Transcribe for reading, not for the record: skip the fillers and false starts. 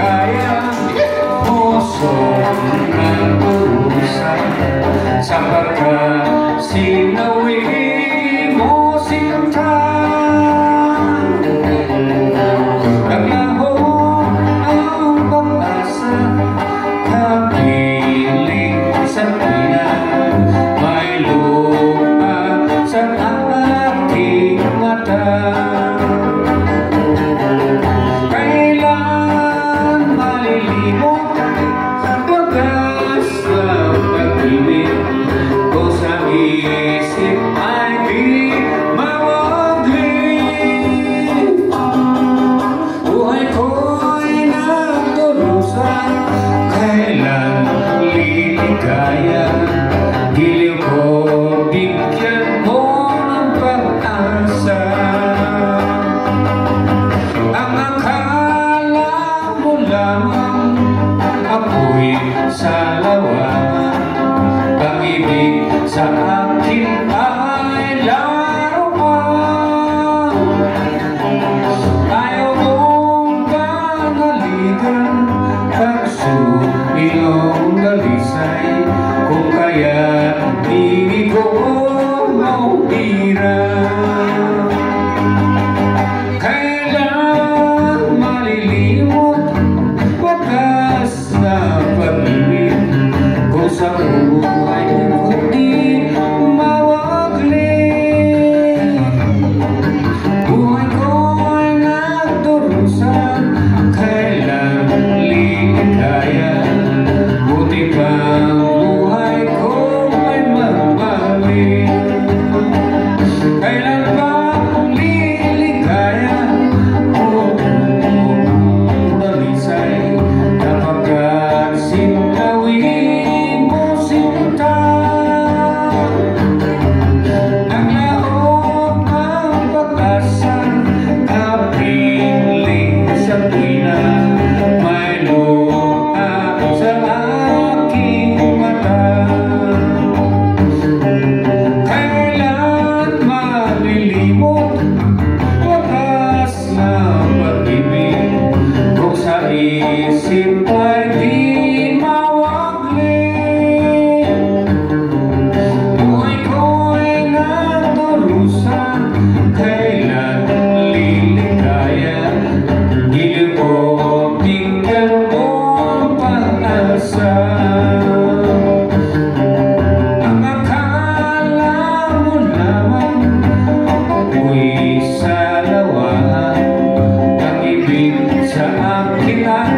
ligaya, pusong nagdurusan, sapagkat sinawi mo sinta. Naglaho ang pag-asa, kapiling sa pina, may lupa sa aking mata. Kailan malilimot wagas ng pag-ibig ko sa isip ay di mawagli. Buhay ko'y nagdurusan, kailan liligaya, giliw ko bigyan mo ng pag-asa. Ang akala mo lamang ako'y sa lawangan, pag-ibig sa akin ay laro pa. Ayaw mong pangaligan, pagsuilong dalisay, kung kaya hindi ko mauhiran. Kailan malilimot wagas na pag-ibig ko sa buhay kundi mawagli. Buhay ko'y nagdurusan, kailan liligaya, buti pa buhay ko ay magbalik. Kailan ba liligaya o dalisay, kapagkat sinawin mo sinta. Naglaot ang pag-asa, kapiling sa pina, may luha sa aking mata. Kailan malilimot wagas na pag-ibig kung sa isip ay di mawagli. Buhay ko'y nagdurusan, kailan liligaya, giliw ko bigyan mo pag-asa. Ang akala mo lamang ako'y sa lawangan, pag-ibig sa akin ay